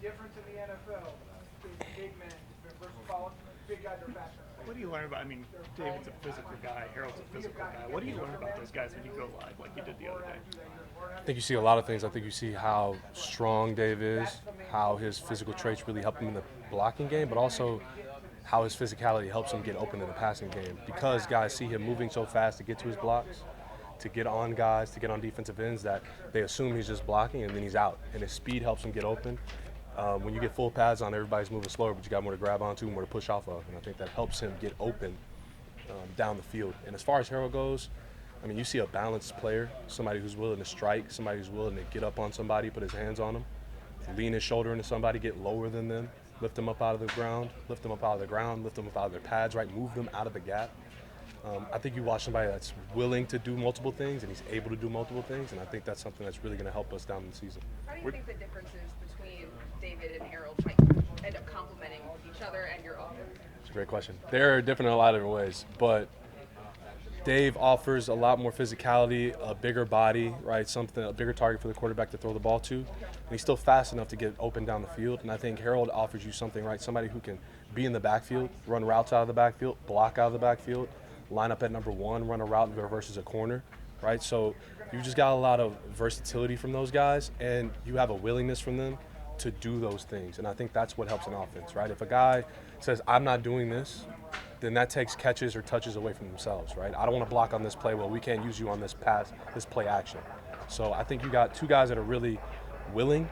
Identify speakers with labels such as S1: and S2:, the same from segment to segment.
S1: difference in the NFL? Big men versus college, big guys are faster.
S2: What do you learn about? I mean, David's a physical guy, Harold's a physical guy. What do you learn about those guys when you go live, like you did the other day?
S3: I think you see a lot of things. I think you see how strong Dave is, how his physical traits really help him in the blocking game, but also how his physicality helps him get open in the passing game. Because guys see him moving so fast to get to his blocks, to get on guys, to get on defensive ends, that they assume he's just blocking and then he's out. And his speed helps him get open. When you get full pads on, everybody's moving slower, but you got more to grab onto, more to push off of. And I think that helps him get open down the field. And as far as Harold goes, I mean, you see a balanced player, somebody who's willing to strike, somebody who's willing to get up on somebody, put his hands on them, lean his shoulder into somebody, get lower than them, lift them up out of the ground, lift them up out of the ground, lift them up out of their pads, right, move them out of the gap. I think you watch somebody that's willing to do multiple things, and he's able to do multiple things, and I think that's something that's really going to help us down the season.
S4: How do you think the difference is between David and Harold might end up complementing each other and your offense?
S3: It's a great question. They're different in a lot of different ways, but Dave offers a lot more physicality, a bigger body, right? A bigger target for the quarterback to throw the ball to. And he's still fast enough to get open down the field. And I think Harold offers you something, right? Somebody who can be in the backfield, run routes out of the backfield, block out of the backfield, line up at number one, run a route versus a corner, right? So you just got a lot of versatility from those guys, and you have a willingness from them to do those things. And I think that's what helps an offense, right? If a guy says, I'm not doing this, then that takes catches or touches away from themselves, right? I don't want to block on this play. Well, we can't use you on this pass, this play action. So I think you got two guys that are really willing,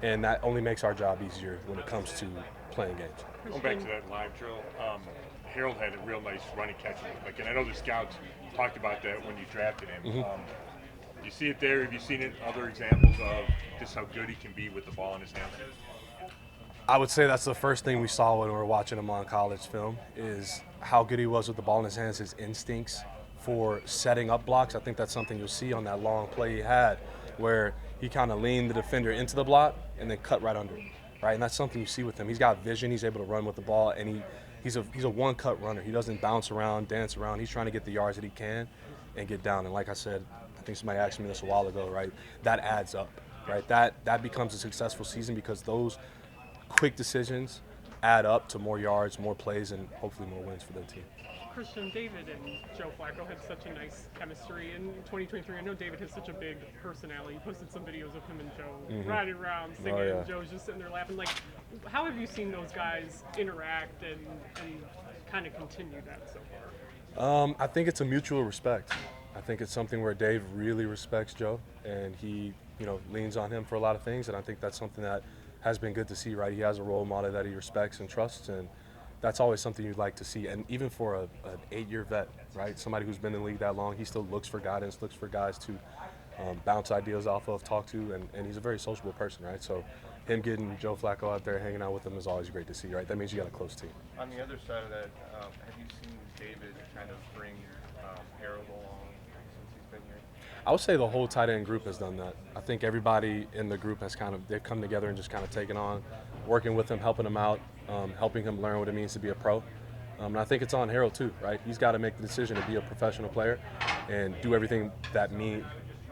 S3: and that only makes our job easier when it comes to playing games.
S5: Going back to that live drill, Harold had a real nice running catch. And I know the scouts talked about that when you drafted him. Do you see it there? Have you seen it? Other examples of just how good he can be with the ball in his hands?
S3: I would say that's the first thing we saw when we were watching him on college film, is how good he was with the ball in his hands, his instincts for setting up blocks. I think that's something you'll see on that long play he had, where he kind of leaned the defender into the block and then cut right under it, right? And that's something you see with him. He's got vision. He's able to run with the ball, and he's a one-cut runner. He doesn't bounce around, dance around. He's trying to get the yards that he can and get down. And like I said, I think somebody asked me this a while ago, right? That adds up, right? That becomes a successful season because those quick decisions add up to more yards, more plays, and hopefully more wins for their team.
S2: Christian, David and Joe Flacco had such a nice chemistry in 2023. I know David has such a big personality. He posted some videos of him and Joe riding around, singing, and Joe's just sitting there laughing. Like, how have you seen those guys interact and kind of continue that so far?
S3: I think it's a mutual respect. I think it's something where Dave really respects Joe, and he, leans on him for a lot of things, and I think that's something that has been good to see, right? He has a role model that he respects and trusts, and that's always something you'd like to see. And even for an 8-year vet, right? Somebody who's been in the league that long, he still looks for guidance, looks for guys to bounce ideas off of, talk to, and he's a very sociable person, right? So him getting Joe Flacco out there, hanging out with him is always great to see, right? That means you got a close team.
S6: On the other side of that, have you seen David kind of bring Harold along since he's been here?
S3: I would say the whole tight end group has done that. I think everybody in the group has they've come together and just kind of taken on, working with him, helping him out, helping him learn what it means to be a pro. And I think it's on Harold too, right? He's got to make the decision to be a professional player and do everything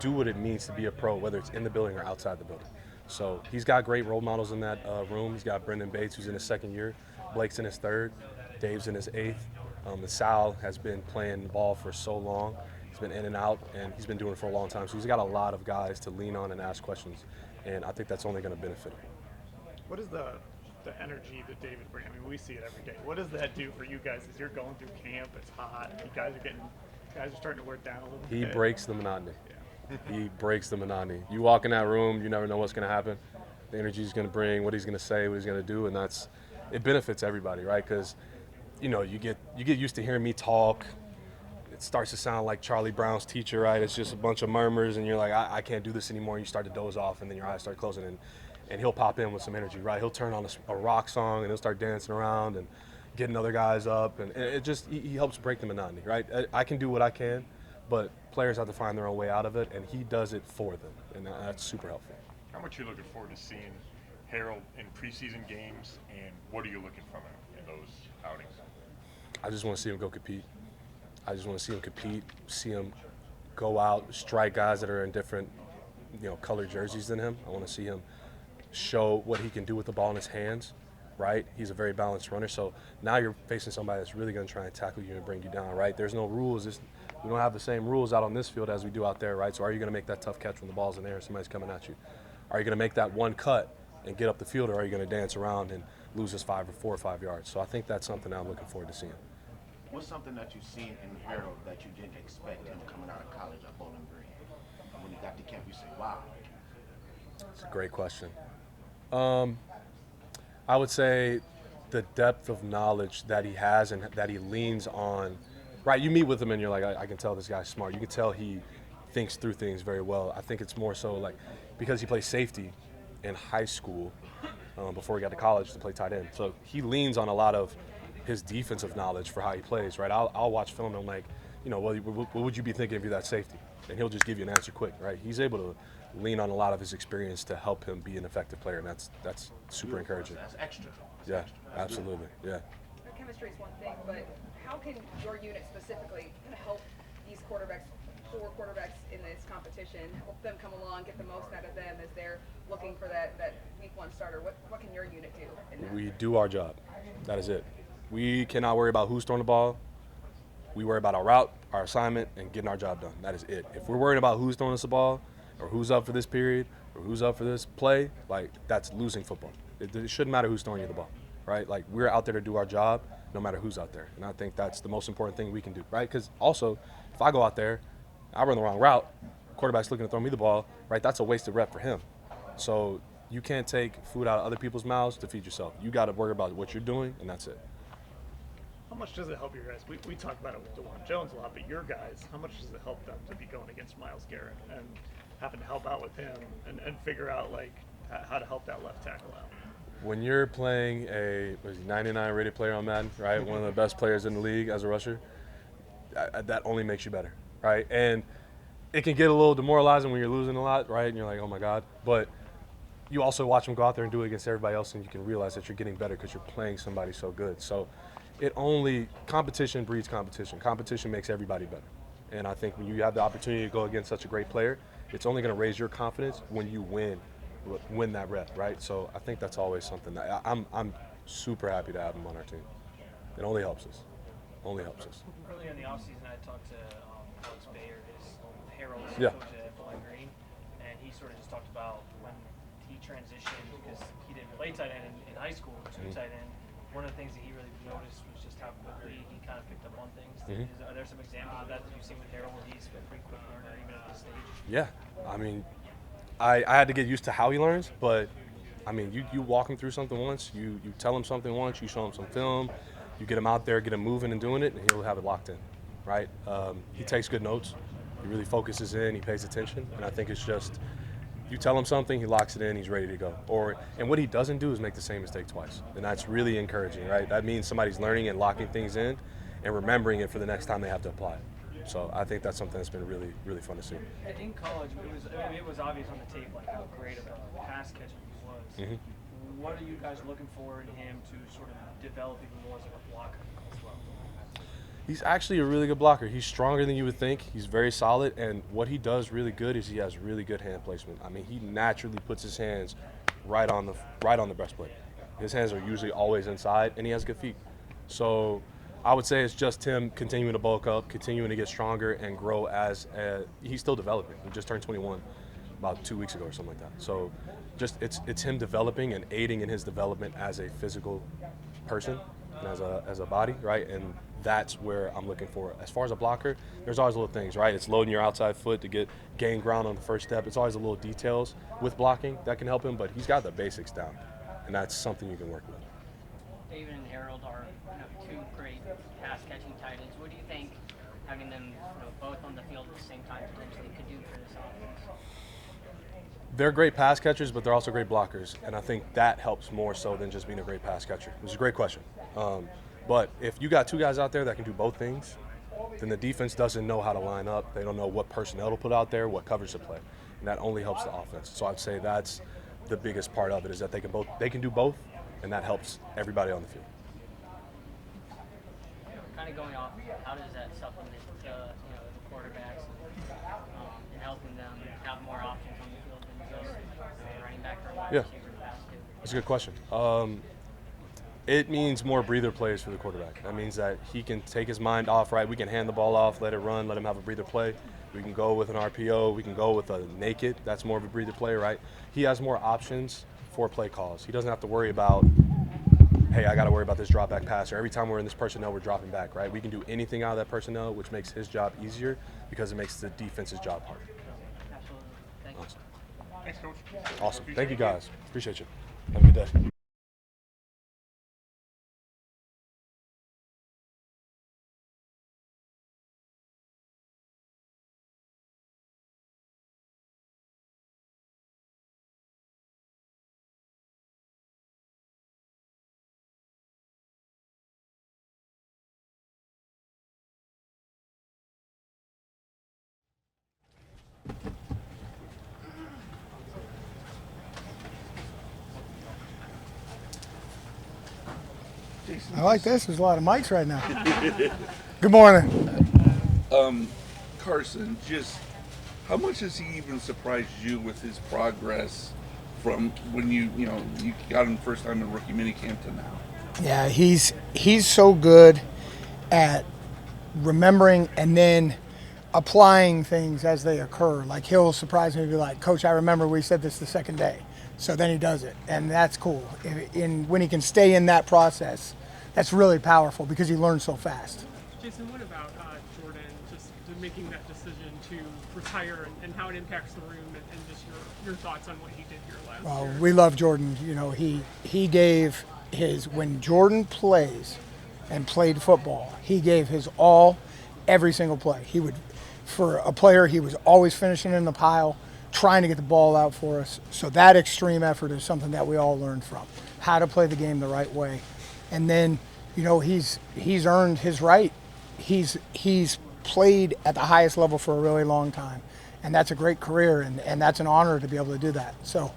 S3: do what it means to be a pro, whether it's in the building or outside the building. So he's got great role models in that room. He's got Brendan Bates, who's in his second year. Blake's in his third. Dave's in his eighth. Sal has been playing the ball for so long. He's been in and out, and he's been doing it for a long time. So he's got a lot of guys to lean on and ask questions, and I think that's only going to benefit him.
S2: What is the energy that David brings? I mean, we see it every day. What does that do for you guys as you're going through camp? It's hot. You guys are starting to wear down a little bit.
S3: He breaks the monotony. Yeah. He breaks the monotony. You walk in that room, you never know what's going to happen. The energy he's going to bring, what he's going to say, what he's going to do, and it benefits everybody, right? Because you get used to hearing me talk. It starts to sound like Charlie Brown's teacher, right? It's just a bunch of murmurs, and you're like, I can't do this anymore. You start to doze off, and then your eyes start closing, and he'll pop in with some energy, right? He'll turn on a rock song, and he'll start dancing around and getting other guys up, and it just he helps break the monotony, right? I can do what I can, but players have to find their own way out of it, and he does it for them, and that's super helpful.
S5: How much are you looking forward to seeing Harold in preseason games, and what are you looking from him in those outings?
S3: I just want to see him go compete. I just want to see him compete, see him go out, strike guys that are in different, colored jerseys than him. I want to see him show what he can do with the ball in his hands, right? He's a very balanced runner. So now you're facing somebody that's really going to try and tackle you and bring you down, right? There's no rules. We don't have the same rules out on this field as we do out there, right? So are you going to make that tough catch when the ball's in the air and somebody's coming at you? Are you going to make that one cut and get up the field, or are you going to dance around and lose us 4 or 5 yards? So I think that's something that I'm looking forward to seeing.
S7: What's something that you've seen in Harold that you didn't expect him coming out of college at Bowling Green? When you got to camp, you say, wow.
S3: It's a great question. I would say the depth of knowledge that he has and that he leans on. Right, you meet with him and you're like, I can tell this guy's smart. You can tell he thinks through things very well. I think it's more so like because he plays safety in high school before he got to college to play tight end. So he leans on a lot of his defensive knowledge for how he plays, right? I'll watch film and I'm like, what would you be thinking if you're that safety? And he'll just give you an answer quick, right? He's able to lean on a lot of his experience to help him be an effective player, and that's super encouraging.
S7: That's extra.
S3: Yeah, absolutely, yeah.
S4: Chemistry is one thing, but how can your unit specifically kind of help these quarterbacks, 4 quarterbacks in this competition, help them come along, get the most out of them as they're looking for that week 1 starter? What can your unit do in that?
S3: We do our job. That is it. We cannot worry about who's throwing the ball. We worry about our route, our assignment, and getting our job done. That is it. If we're worried about who's throwing us the ball, or who's up for this period, or who's up for this play, like, that's losing football. It shouldn't matter who's throwing you the ball, right? Like, we're out there to do our job no matter who's out there. And I think that's the most important thing we can do, right? Because also, if I go out there, I run the wrong route, quarterback's looking to throw me the ball, right? That's a wasted rep for him. So you can't take food out of other people's mouths to feed yourself. You got to worry about what you're doing, and that's it.
S8: How much does it help your guys? We talk about it with DeJuan Jones a lot, but your guys, how much does it help them to be going against Myles Garrett and having to help out with him and figure out, like, how to help that left tackle out?
S3: When you're playing a 99 rated player on Madden, right, one of the best players in the league as a rusher, that only makes you better, right? And it can get a little demoralizing when you're losing a lot, right? And you're like, oh my God. But you also watch him go out there and do it against everybody else, and you can realize that you're getting better because you're playing somebody so good. So competition breeds competition. Competition makes everybody better. And I think when you have the opportunity to go against such a great player, it's only going to raise your confidence when you win that rep, right? So I think that's always something that I'm super happy to have him on our team. It only helps us. Only helps us.
S9: Earlier in the offseason, I talked to Alex Bayer, Harold's
S3: Yeah.
S9: coach at Bowling Green, and he sort of just talked about when he transitioned, because he didn't play tight end in high school, tight end. One of the things that he really noticed was just how quickly he kind of picked up on things. Are there some examples of that you've seen with Harold, where he's a pretty quick learner even at this stage?
S3: Yeah. I mean, I had to get used to how he learns, but I mean, you walk him through something once, you tell him something once, you show him some film, you get him out there, get him moving and doing it, and he'll have it locked in, right? He takes good notes. He really focuses in, he pays attention, and I think it's just you tell him something, he locks it in, he's ready to go. And what he doesn't do is make the same mistake twice, and that's really encouraging, right? That means somebody's learning and locking things in and remembering it for the next time they have to apply it. So I think that's something that's been really, really fun to see.
S9: In college, it was obvious on the tape like how great of a pass catcher he was. What are you guys looking for in him to sort of develop even more as a blocker as well?
S3: He's actually a really good blocker. He's stronger than you would think. He's very solid, and what he does really good is he has really good hand placement. I mean, he naturally puts his hands right on the breastplate. His hands are usually always inside, and he has good feet. So I would say it's just him continuing to bulk up, continuing to get stronger and grow he's still developing. He just turned 21 about 2 weeks ago or something like that. So just it's him developing and aiding in his development as a physical person and as a body, right? And that's where I'm looking for. As far as a blocker, there's always little things, right? It's loading your outside foot to gain ground on the first step. It's always the little details with blocking that can help him, but he's got the basics down, and that's something you can work with.
S10: David and Harold are 2 great pass-catching tight ends. What do you think having them both on the field at the same time potentially could do for this offense?
S3: They're great pass catchers, but they're also great blockers, and I think that helps more so than just being a great pass catcher. It's a great question. But if you got 2 guys out there that can do both things, then the defense doesn't know how to line up. They don't know what personnel to put out there, what coverage to play, and that only helps the offense. So I'd say that's the biggest part of it, is that they can do both, and that helps everybody on the field.
S10: Kind of going off, how does that supplement the quarterbacks and helping them have more options on the field than just running back or wide receiver?
S3: That's a good question. It means more breather plays for the quarterback. That means that he can take his mind off, right? We can hand the ball off, let it run, let him have a breather play. We can go with an RPO. We can go with a naked. That's more of a breather play, right? He has more options for play calls. He doesn't have to worry about, hey, I got to worry about this drop back pass, or every time we're in this personnel, we're dropping back, right? We can do anything out of that personnel, which makes his job easier because it makes the defense's job harder.
S10: Absolutely. Thank you.
S3: Awesome.
S5: Thanks, Coach.
S3: Awesome. Thank you, guys. Appreciate you. Have a good day.
S11: I like this. There's a lot of mics right now. Good morning.
S12: Carson, just how much has he even surprised you with his progress from when you got him first time in rookie minicamp to now?
S11: Yeah, he's so good at remembering and then applying things as they occur. Like he'll surprise me and be like, Coach, I remember we said this the second day. So then he does it, and that's cool. When he can stay in that process, that's really powerful because he learns so fast.
S2: Jason, what about Jordan just making that decision to retire and how it impacts the room and just your thoughts on what he did here last year?
S11: We love Jordan. You know, he gave his, when Jordan plays and played football, he gave his all every single play. He would, for a player, he was always finishing in the pile, trying to get the ball out for us. So that extreme effort is something that we all learned from, how to play the game the right way. And then, you know, he's earned his right. He's played at the highest level for a really long time. And that's a great career, and that's an honor to be able to do that. So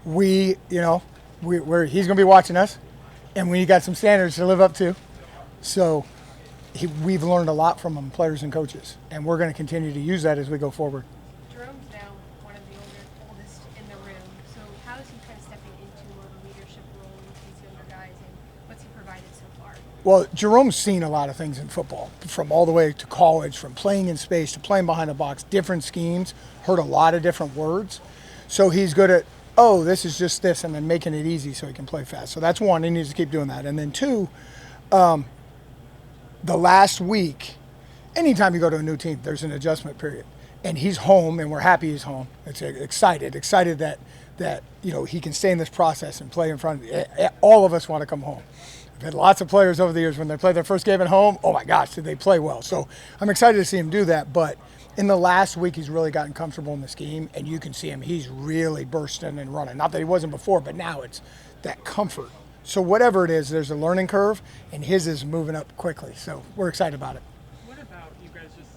S11: he's going to be watching us, and we got some standards to live up to. So we've learned a lot from him, players and coaches, and we're going to continue to use that as we go forward.
S13: Jerome's now one of the oldest in the room. So how is he kind of stepping into more of a leadership role with these younger guys, and what's he provided so far?
S11: Well, Jerome's seen a lot of things in football, from all the way to college, from playing in space to playing behind the box, different schemes, heard a lot of different words. So he's good at, this is just this, and then making it easy so he can play fast. So that's one, he needs to keep doing that. And then two, the last week, anytime you go to a new team, there's an adjustment period. And he's home, and we're happy he's home. It's excited that he can stay in this process and play in front of all of us want to come home. I've had lots of players over the years when they play their first game at home, oh my gosh, did they play well. So I'm excited to see him do that. But in the last week, he's really gotten comfortable in the scheme, and you can see him, he's really bursting and running. Not that he wasn't before, but now it's that comfort. So whatever it is, there's a learning curve, and his is moving up quickly. So we're excited about it.
S2: What about you guys just,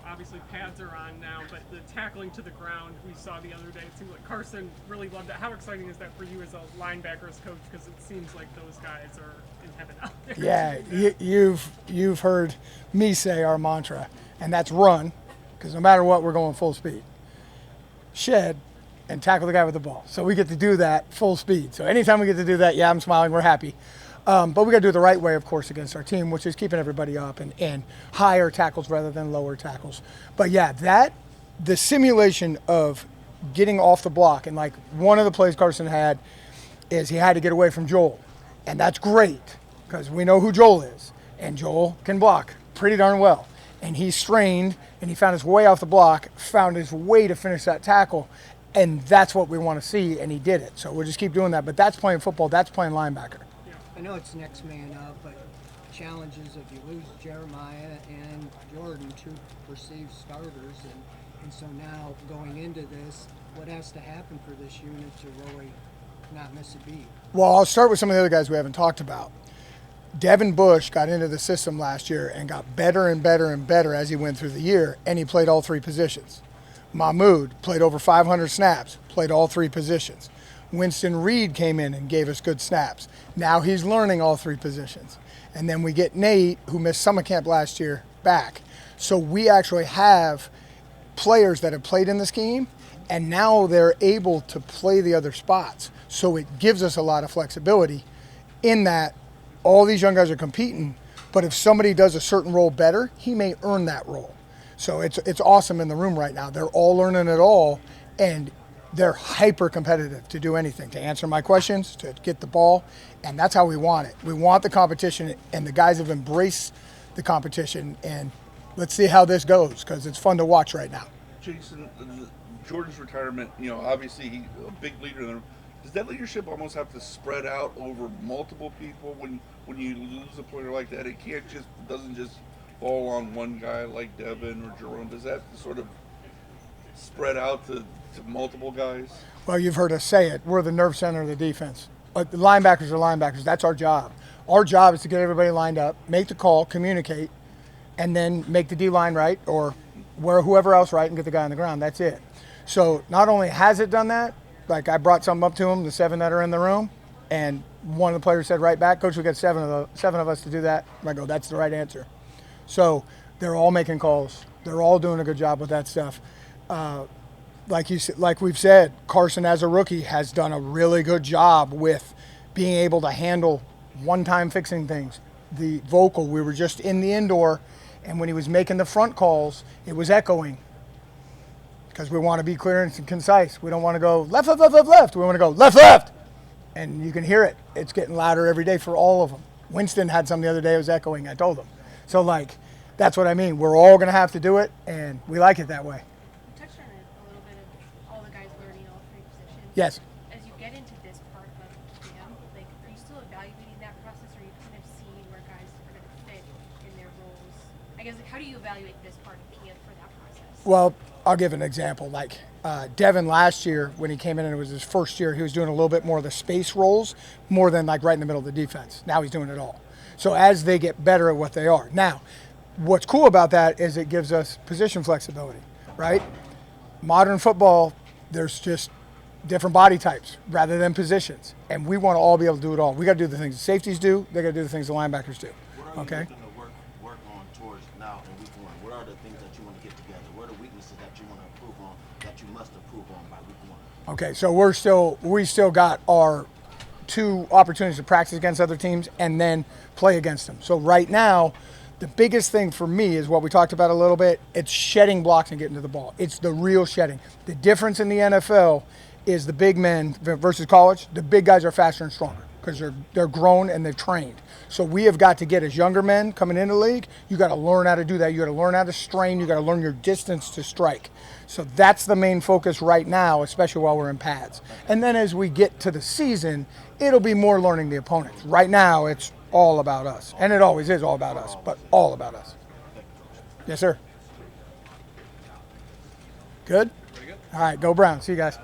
S2: obviously pads are on now, but the tackling to the ground we saw the other day, it seems like Carson really loved that. How exciting is that for you as a linebackers coach? Because it seems like those guys are in heaven out there.
S11: Yeah, you've heard me say our mantra, and that's run, because no matter what, we're going full speed. Shed, and tackle the guy with the ball. So we get to do that full speed. So anytime we get to do that, I'm smiling, we're happy. But we got to do it the right way, of course, against our team, which is keeping everybody up and higher tackles rather than lower tackles. But the simulation of getting off the block, and like one of the plays Carson had is he had to get away from Joel. And that's great because we know who Joel is. And Joel can block pretty darn well. And he strained and he found his way off the block, found his way to finish that tackle. And that's what we want to see, and he did it. So we'll just keep doing that. But that's playing football. That's playing linebacker.
S14: I know it's next man up, but challenges if you lose Jeremiah and Jordan, two perceived starters, and so now going into this, what has to happen for this unit to really not miss a beat? Well,
S11: I'll start with some of the other guys we haven't talked about. Devin Bush got into the system last year and got better and better and better as he went through the year, and he played all three positions. Mahmoud played over 500 snaps, played all three positions. Winston Reed came in and gave us good snaps. Now he's learning all three positions. And then we get Nate, who missed summer camp last year, back. So we actually have players that have played in the scheme, And now they're able to play the other spots. So it gives us a lot of flexibility in that all these young guys are competing, but if somebody does a certain role better, he may earn that role. So it's awesome in the room right now. They're all learning it all, and they're hyper competitive to do anything, to answer my questions, to get the ball, and that's how we want it. We want the competition, and the guys have embraced the competition, and let's see how this goes, because it's fun to watch right now.
S12: Jason, Jordan's retirement, obviously he's a big leader in the room. Does that leadership almost have to spread out over multiple people when you lose a player like that? It doesn't just fall on one guy like Devin or Jerome. Does that sort of spread out to multiple guys?
S11: Well, you've heard us say it. We're the nerve center of the defense. The linebackers are linebackers. That's our job. Our job is to get everybody lined up, make the call, communicate, and then make the D-line right or whoever else right and get the guy on the ground. That's it. So not only has it done that, like I brought something up to them, the 7 that are in the room, and one of the players said right back, Coach, we got 7 of us to do that. I go, that's the right answer. So they're all making calls. They're all doing a good job with that stuff. Like we've said, Carson as a rookie has done a really good job with being able to handle one-time fixing things. The vocal, we were just in the indoor, and when he was making the front calls, it was echoing because we want to be clear and concise. We don't want to go left, left, left, left, left. We want to go left, left. And you can hear it. It's getting louder every day for all of them. Winston had some the other day. It was echoing. I told him. So, that's what I mean. We're all going to have to do it, and we like it that way.
S13: You touched on it a little bit of all the guys learning all 3 positions.
S11: Yes.
S13: As you get into this part of camp, are you still evaluating that process, or are you kind of seeing where guys are going to fit in their roles? I guess, how do you evaluate this part of camp for that process?
S11: Well, I'll give an example. Devin last year, when he came in and it was his first year, he was doing a little bit more of the space roles, more than right in the middle of the defense. Now he's doing it all. So as they get better at what they are. Now, what's cool about that is it gives us position flexibility, right? Modern football, there's just different body types rather than positions. And we want to all be able to do it all. We got to do the things the safeties do. They got to do the things the linebackers do.
S7: What are you looking to work on towards now in week 1? What are the things that you want to get together? What are the weaknesses that you want to improve on, that you must improve on by week 1?
S11: Okay, so we still got our 2 opportunities to practice against other teams and then play against them. So right now, the biggest thing for me is what we talked about a little bit. It's shedding blocks and getting to the ball. It's the real shedding. The difference in the NFL is the big men versus college. The big guys are faster and stronger because they're grown and they're trained. So we have got to get, as younger men coming into the league, you got to learn how to do that. You got to learn how to strain. You got to learn your distance to strike. So that's the main focus right now, especially while we're in pads. And then as we get to the season, it'll be more learning the opponents. Right now, it's all about us. And it always is all about us, but all about us. Yes, sir. Good? All right, go Brown. See you guys.